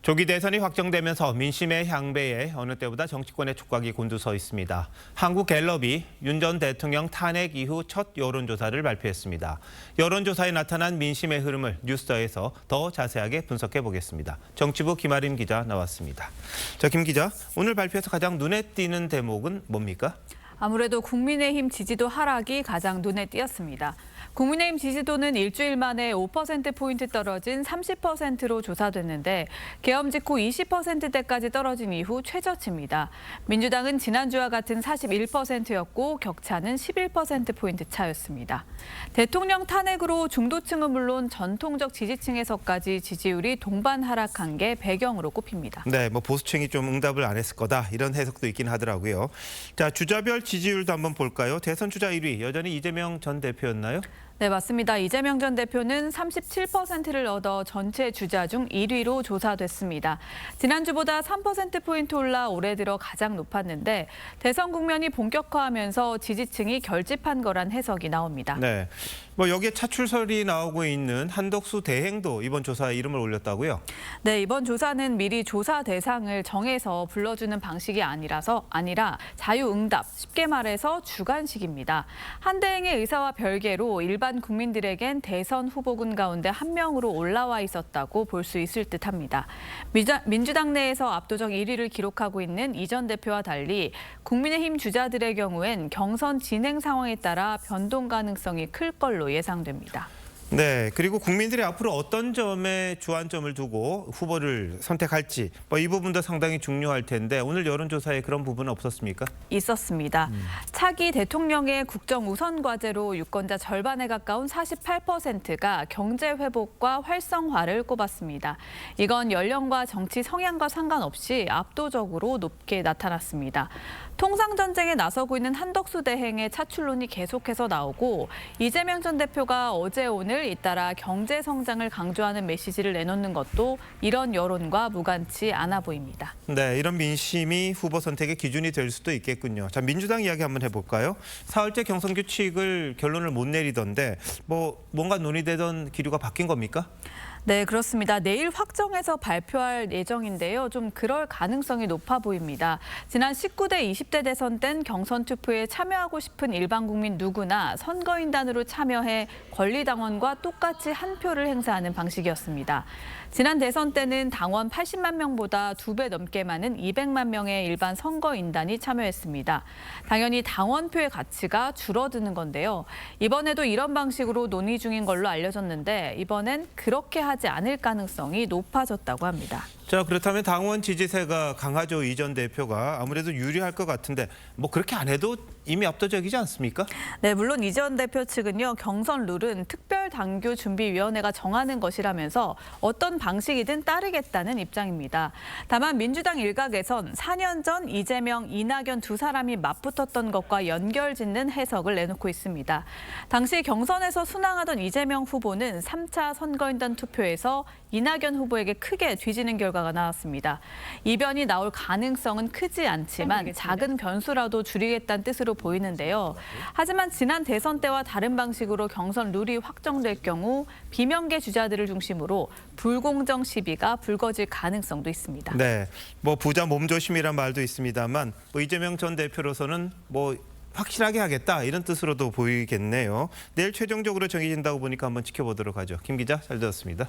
조기 대선이 확정되면서 민심의 향배에 어느 때보다 정치권의 촉각이 곤두서 있습니다. 한국갤럽이 윤 전 대통령 탄핵 이후 첫 여론조사를 발표했습니다. 여론조사에 나타난 민심의 흐름을 뉴스더에서 더 자세하게 분석해 보겠습니다. 정치부 김아림 기자 나왔습니다. 자, 김 기자, 오늘 발표에서 가장 눈에 띄는 대목은 뭡니까? 아무래도 국민의힘 지지도 하락이 가장 눈에 띄었습니다. 국민의힘 지지도는 일주일 만에 5%포인트 떨어진 30%로 조사됐는데 계엄 직후 20%대까지 떨어진 이후 최저치입니다. 민주당은 지난주와 같은 41%였고 격차는 11%포인트 차였습니다. 대통령 탄핵으로 중도층은 물론 전통적 지지층에서까지 지지율이 동반 하락한 게 배경으로 꼽힙니다. 네, 보수층이 좀 응답을 안 했을 거다 이런 해석도 있긴 하더라고요. 자, 주자별 지지율도 한번 볼까요? 대선 주자 1위 여전히 이재명 전 대표였나요? 네, 맞습니다. 이재명 전 대표는 37%를 얻어 전체 주자 중 1위로 조사됐습니다. 지난주보다 3%포인트 올라 올해 들어 가장 높았는데 대선 국면이 본격화하면서 지지층이 결집한 거란 해석이 나옵니다. 네, 여기에 차출설이 나오고 있는 한덕수 대행도 이번 조사에 이름을 올렸다고요? 네, 이번 조사는 미리 조사 대상을 정해서 불러주는 방식이 아니라 자유응답, 쉽게 말해서 주관식입니다. 한 대행의 의사와 별개로 일반 국민들에겐 대선 후보군 가운데 한 명으로 올라와 있었다고 볼 수 있을 듯합니다. 민주당 내에서 압도적 1위를 기록하고 있는 이 전 대표와 달리 국민의힘 주자들의 경우엔 경선 진행 상황에 따라 변동 가능성이 클 걸로 예상됩니다. 네, 그리고 국민들이 앞으로 어떤 점에 주안점을 두고 후보를 선택할지 이 부분도 상당히 중요할 텐데 오늘 여론조사에 그런 부분은 없었습니까? 있었습니다. 차기 대통령의 국정 우선 과제로 유권자 절반에 가까운 48%가 경제 회복과 활성화를 꼽았습니다. 이건 연령과 정치 성향과 상관없이 압도적으로 높게 나타났습니다. 통상 전쟁에 나서고 있는 한덕수 대행의 차출론이 계속해서 나오고 이재명 전 대표가 어제 오늘 잇따라 경제 성장을 강조하는 메시지를 내놓는 것도 이런 여론과 무관치 않아 보입니다. 네, 이런 민심이 후보 선택의 기준이 될 수도 있겠군요. 자, 민주당 이야기 한번 해볼까요? 사흘째 경선 규칙을 결론을 못 내리던데 뭔가 논의되던 기류가 바뀐 겁니까? 네, 그렇습니다. 내일 확정해서 발표할 예정인데요. 좀 그럴 가능성이 높아 보입니다. 지난 19대, 20대 대선 땐 경선 투표에 참여하고 싶은 일반 국민 누구나 선거인단으로 참여해 권리당원과 똑같이 한 표를 행사하는 방식이었습니다. 지난 대선 때는 당원 80만 명보다 2배 넘게 많은 200만 명의 일반 선거인단이 참여했습니다. 당연히 당원표의 가치가 줄어드는 건데요. 이번에도 이런 방식으로 논의 중인 걸로 알려졌는데 이번엔 그렇게 하지 않을 가능성이 높아졌다고 합니다. 자, 그렇다면 당원 지지세가 강하죠. 이 전 대표가 아무래도 유리할 것 같은데 그렇게 안 해도 이미 압도적이지 않습니까? 네, 물론 이 전 대표 측은요. 경선 룰은 특별당규준비위원회가 정하는 것이라면서 어떤 방식이든 따르겠다는 입장입니다. 다만 민주당 일각에선 4년 전 이재명, 이낙연 두 사람이 맞붙었던 것과 연결짓는 해석을 내놓고 있습니다. 당시 경선에서 순항하던 이재명 후보는 3차 선거인단 투표에서 이낙연 후보에게 크게 뒤지는 결과가 나왔습니다. 이변이 나올 가능성은 크지 않지만 작은 변수라도 줄이겠다는 뜻으로 보이는데요. 하지만 지난 대선 때와 다른 방식으로 경선 룰이 확정될 경우 비명계 주자들을 중심으로 불공정 시비가 불거질 가능성도 있습니다. 네, 부자 몸조심이란 말도 있습니다만 이재명 전 대표로서는 확실하게 하겠다 이런 뜻으로도 보이겠네요. 내일 최종적으로 정해진다고 보니까 한번 지켜보도록 하죠. 김 기자, 잘 들었습니다.